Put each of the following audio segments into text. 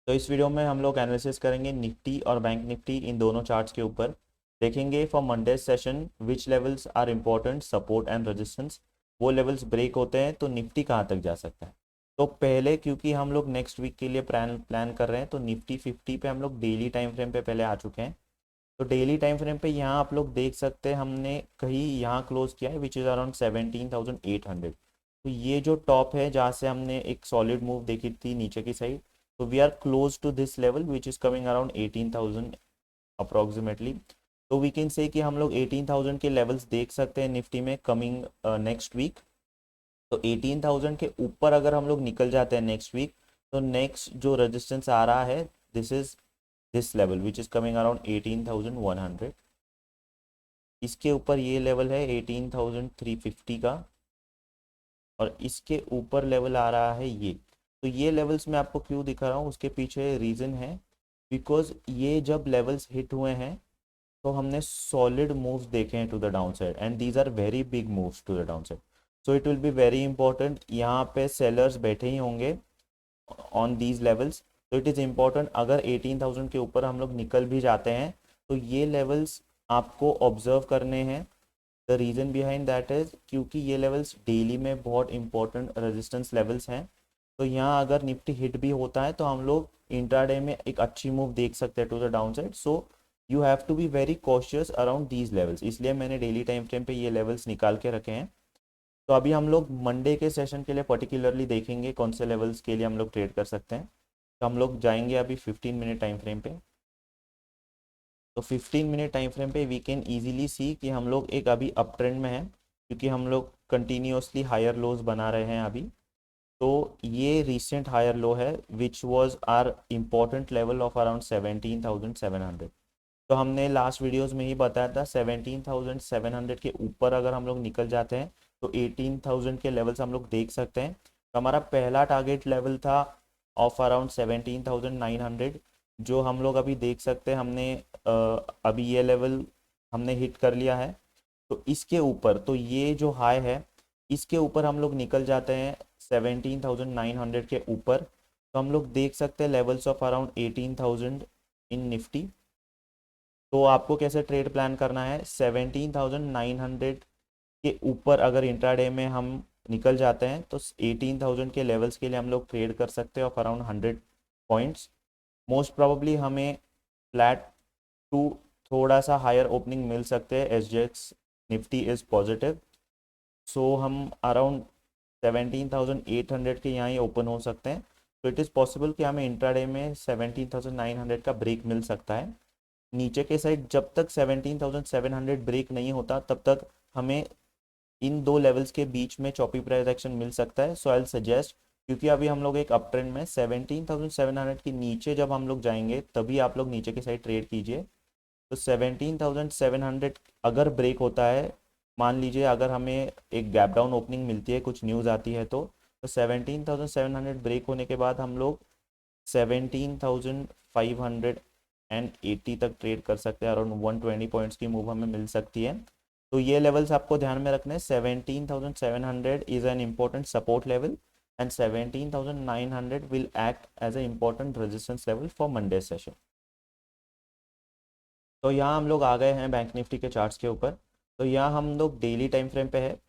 तो इस वीडियो में हम लोग एनालिसिस करेंगे निफ्टी और बैंक निफ्टी इन दोनों चार्ट्स के ऊपर। देखेंगे for Monday session which levels are important support and resistance. वो लेवल्स ब्रेक होते हैं तो निफ्टी कहाँ तक जा सकता है। तो पहले क्योंकि हम लोग नेक्स्ट वीक के लिए प्लान प्लान कर रहे हैं तो निफ्टी 50 पे हम लोग डेली टाइम फ्रेम पे पहले आ चुके हैं। तो डेली टाइम फ्रेम पे यहाँ आप लोग देख सकते हैं हमने कहीं यहाँ क्लोज किया है विच इज़ अराउंड 17,800। तो ये जो टॉप है जहाँ से हमने एक सॉलिड मूव देखी थी नीचे की साइड, तो we are close to this level which is coming around 18,000 approximately. तो वी कैन से कि हम लोग 18,000 के लेवल्स देख सकते हैं निफ्टी में कमिंग नेक्स्ट वीक। तो 18,000 के ऊपर अगर हम लोग निकल जाते हैं नेक्स्ट वीक, तो नेक्स्ट जो रेजिस्टेंस आ रहा है this is this level which is coming around 18,100। इसके ऊपर ये लेवल है 18,350 का, और इसके ऊपर लेवल आ रहा है ये। तो ये लेवल्स मैं आपको क्यों दिखा रहा हूँ उसके पीछे रीज़न है, बिकॉज ये जब लेवल्स हिट हुए हैं तो हमने सॉलिड मूव्स देखे हैं to the down side and these are very big moves to the down side. So it will be very important, यहाँ पे सेलर्स बैठे ही होंगे ऑन दीज लेवल्स। तो इट इज़ इम्पॉर्टेंट अगर 18,000 के ऊपर हम लोग निकल भी जाते हैं तो ये लेवल्स आपको ऑब्जर्व करने हैं। The reason behind that is क्योंकि ये लेवल्स डेली में बहुत इंपॉर्टेंट रेजिस्टेंस लेवल्स हैं। तो यहाँ अगर निफ्टी हिट भी होता है तो हम लोग इंट्राडे में एक अच्छी मूव देख सकते हैं to the down side. So you have to be very cautious around these levels, इसलिए मैंने डेली टाइम फ्रेम पे ये लेवल्स निकाल के रखे हैं। तो अभी हम लोग मंडे के सेशन के लिए पर्टिकुलरली देखेंगे कौन से लेवल्स के लिए हम लोग ट्रेड कर सकते हैं। तो हम लोग जाएंगे अभी 15 मिनट टाइम फ्रेम पे। तो 15 मिनट टाइम फ्रेम पे वी कैन ईजिली सी कि हम लोग एक अभी अप ट्रेंड में हैं, क्योंकि हम लोग कंटिन्यूसली हायर लोज बना रहे हैं अभी। तो ये रिसेंट हायर लो है which was are important level of around 17,700। तो हमने लास्ट वीडियोस में ही बताया था 17,700 के ऊपर अगर हम लोग निकल जाते हैं तो 18,000 के लेवल्स हम लोग देख सकते हैं। तो हमारा पहला टारगेट लेवल था ऑफ अराउंड 17,900, जो हम लोग अभी देख सकते हैं हमने अभी ये लेवल हमने हिट कर लिया है। तो इसके ऊपर तो ये जो हाई है इसके ऊपर हम लोग निकल जाते हैं 17,900 के ऊपर, तो हम लोग देख सकते हैं levels of around 18,000 in Nifty. तो आपको कैसे ट्रेड प्लान करना है, 17,900 के ऊपर अगर इंट्राडे में हम निकल जाते हैं तो 18,000 के लेवल्स के लिए हम लोग ट्रेड कर सकते हैं of around 100 points. Most probably हमें फ्लैट टू थोड़ा सा हायर ओपनिंग मिल सकते हैं S G X Nifty is positive. So हम अराउंड 17,800 के यहाँ ही ओपन हो सकते हैं। तो इट इज़ पॉसिबल कि हमें इंट्राडे में 17,900 का ब्रेक मिल सकता है। नीचे के साइड जब तक 17,700 ब्रेक नहीं होता तब तक हमें इन दो लेवल्स के बीच में चॉपी प्राइस एक्शन मिल सकता है। सो आई सजेस्ट, क्योंकि अभी हम लोग एक अप ट्रेंड में 17,700 के नीचे जब हम लोग जाएंगे तभी आप लोग नीचे की साइड ट्रेड कीजिए। तो 17,700 अगर ब्रेक होता है, मान लीजिए अगर हमें एक गैप डाउन ओपनिंग मिलती है, कुछ न्यूज़ आती है तो 17,700 ब्रेक होने के बाद हम लोग 17,580 तक ट्रेड कर सकते हैं, अराउंड 120 पॉइंट्स की मूव हमें मिल सकती है। तो ये लेवल्स आपको ध्यान में रखने हैं, 17,700 is an important support level and 17,900 will act as a important resistance level for Monday session. तो यहाँ हम लोग आ गए हैं बैंक निफ्टी के चार्ट्स के ऊपर। तो यहाँ हम लोग डेली टाइम फ्रेम पे है।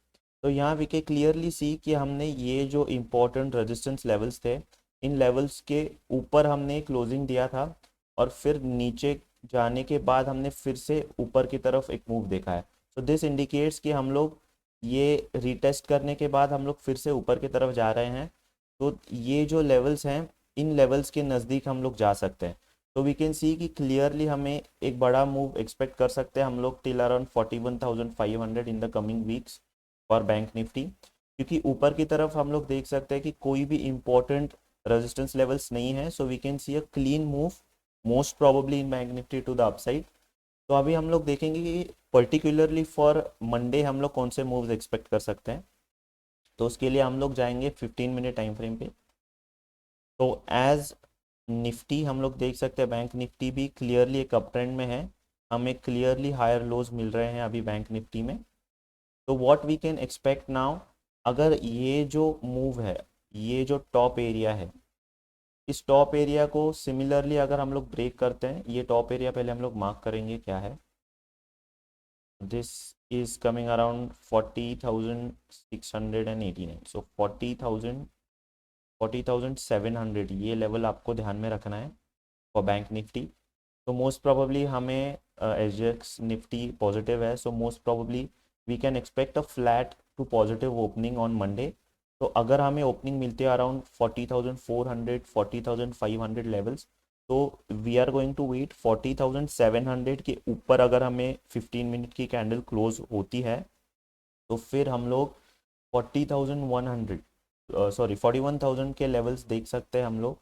तो यहाँ वी के क्लियरली सी कि हमने ये जो इम्पोर्टेंट रेजिस्टेंस लेवल्स थे इन लेवल्स के ऊपर हमने क्लोजिंग दिया था, और फिर नीचे जाने के बाद हमने फिर से ऊपर की तरफ एक मूव देखा है। तो दिस इंडिकेट्स कि हम लोग ये रीटेस्ट करने के बाद हम लोग फिर से ऊपर की तरफ जा रहे हैं। तो ये जो लेवल्स हैं इन लेवल्स के नज़दीक हम लोग जा सकते हैं। तो वी कैन सी कि क्लियरली हमें एक बड़ा मूव एक्सपेक्ट कर सकते हैं हम लोग till around 41,500 in the coming weeks for bank Nifty, क्योंकि ऊपर की तरफ हम लोग देख सकते हैं कि कोई भी इंपॉर्टेंट रेजिस्टेंस लेवल्स नहीं है। So we can see a clean move most probably in bank Nifty to the upside. तो अभी हम लोग देखेंगे कि पर्टिकुलरली फॉर मंडे हम लोग कौन से मूव्स एक्सपेक्ट कर सकते हैं। तो उसके लिए हम लोग जाएंगे 15 मिनट टाइम फ्रेम पे। तो एज निफ्टी हम लोग देख सकते हैं बैंक निफ्टी भी क्लियरली एक अप ट्रेंड में है, हमें क्लियरली हायर लोज मिल रहे हैं अभी बैंक निफ्टी में। तो what we can expect now, अगर ये जो मूव है, ये जो टॉप एरिया है इस टॉप एरिया को सिमिलरली अगर हम लोग ब्रेक करते हैं, ये टॉप एरिया पहले हम लोग मार्क करेंगे क्या है। This is coming around 40,689, so 40,700, ये लेवल आपको ध्यान में रखना है फॉर बैंक निफ्टी। तो मोस्ट प्रोबेबली हमें एसजीएक्स निफ्टी पॉजिटिव है, so most probably we can expect a flat to positive opening on Monday. तो अगर हमें ओपनिंग मिलती है अराउंड 40,400 40,500 लेवल्स, तो we are going to wait 40,700 के ऊपर। अगर हमें 15 मिनट की कैंडल क्लोज होती है तो फिर हम लोग 40,100 सॉरी 41,000 के लेवल्स देख सकते हैं हम लोग।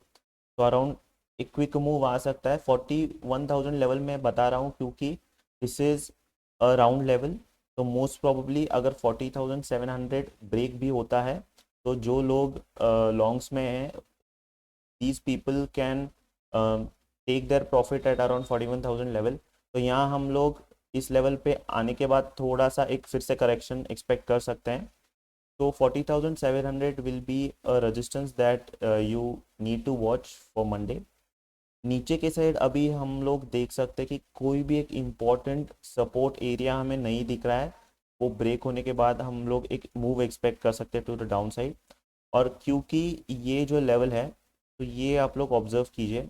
तो अराउंड एक क्विक मूव आ सकता है 41,000 लेवल में बता रहा हूँ, क्योंकि this is a round level. तो मोस्ट प्रोबेबली अगर 40,700 ब्रेक भी होता है तो जो लोग लॉन्ग्स में हैं, these people can take their profit at around 41,000 level. तो यहाँ हम लोग इस लेवल पे आने के बाद थोड़ा सा एक फिर से करेक्शन एक्सपेक्ट कर सकते हैं। तो 40,700 will be a resistance that you need to watch for Monday. नीचे के साइड अभी हम लोग देख सकते हैं कि कोई भी एक इम्पॉर्टेंट सपोर्ट एरिया हमें नहीं दिख रहा है। वो ब्रेक होने के बाद हम लोग एक मूव एक्सपेक्ट कर सकते हैं टू द डाउन साइड। और क्योंकि ये जो लेवल है, तो ये आप लोग ऑब्जर्व कीजिए,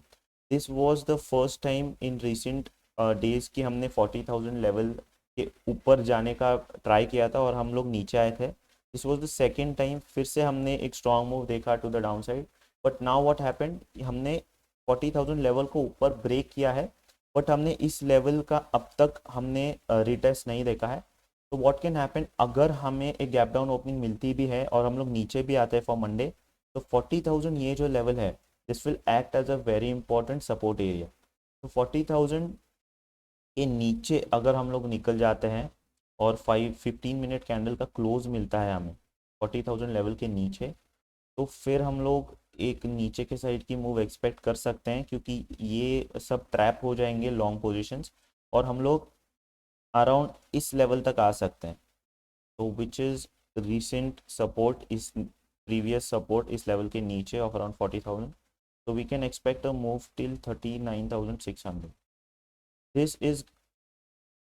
this was the first time in recent days कि हमने 40,000 लेवल के ऊपर जाने का ट्राई किया था और हम लोग नीचे आए थे। This was the second time फिर से हमने एक स्ट्रॉन्ग मूव देखा to the down side. But now what happened, हमने 40,000 लेवल को ऊपर ब्रेक किया है, बट हमने इस लेवल का अब तक हमने रिटेस्ट नहीं देखा है। तो व्हाट कैन हैपन, अगर हमें एक गैप डाउन ओपनिंग मिलती भी है और हम लोग नीचे भी आते हैं फॉर मंडे, तो 40,000 ये जो लेवल है, this will act as a very important support area. तो 40,000 के नीचे अगर हम लोग निकल जाते हैं और 15 मिनट कैंडल का क्लोज मिलता है हमें 40,000 लेवल के नीचे, तो फिर हम लोग एक नीचे के साइड की मूव एक्सपेक्ट कर सकते हैं, क्योंकि ये सब ट्रैप हो जाएंगे लॉन्ग पोजीशंस और हम लोग अराउंड इस लेवल तक आ सकते हैं। तो विच इज़ रिसेंट सपोर्ट, इस प्रीवियस सपोर्ट इस लेवल के नीचे ऑफ अराउंड 40,000। तो we can expect a move till 39,600। This is,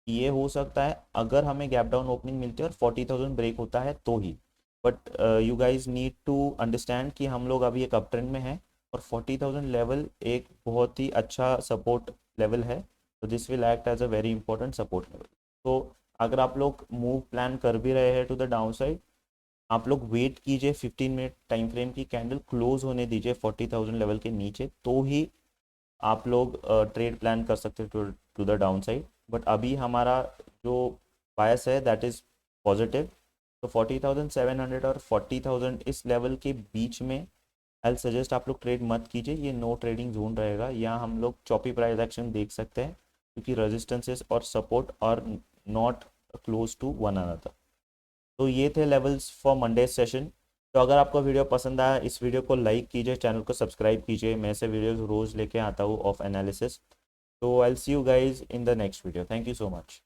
ये हो सकता है अगर हमें गैप डाउन ओपनिंग मिलती है और 40,000 ब्रेक होता है तो ही। But you guys need to understand कि हम लोग अभी एक अप ट्रेंड में हैं और 40,000 लेवल एक बहुत ही अच्छा सपोर्ट लेवल है। तो this will act as a very important support level. तो अगर आप लोग मूव प्लान कर भी रहे हैं टू द डाउन साइड, आप लोग वेट कीजिए 15 मिनट टाइम फ्रेम की कैंडल क्लोज होने दीजिए 40,000 लेवल के नीचे, तो ही आप लोग ट्रेड प्लान कर सकते हो to the down side. But अभी हमारा जो बायस है दैट इज़ पॉजिटिव। तो 40,700 और 40,000 इस लेवल के बीच में आई सजेस्ट आप लोग ट्रेड मत कीजिए, ये नो ट्रेडिंग जोन रहेगा। यहाँ हम लोग चॉपी प्राइस एक्शन देख सकते हैं, क्योंकि रेजिस्टेंसेस और सपोर्ट और not close to one another. तो ये थे लेवल्स फॉर मंडे सेशन। तो अगर आपको वीडियो पसंद आया, इस वीडियो को लाइक कीजिए, चैनल को सब्सक्राइब कीजिए। मैं ऐसे वीडियोस रोज़ लेके आता हूँ ऑफ एनालिसिस। तो I will see you guys in the next video. Thank you so much.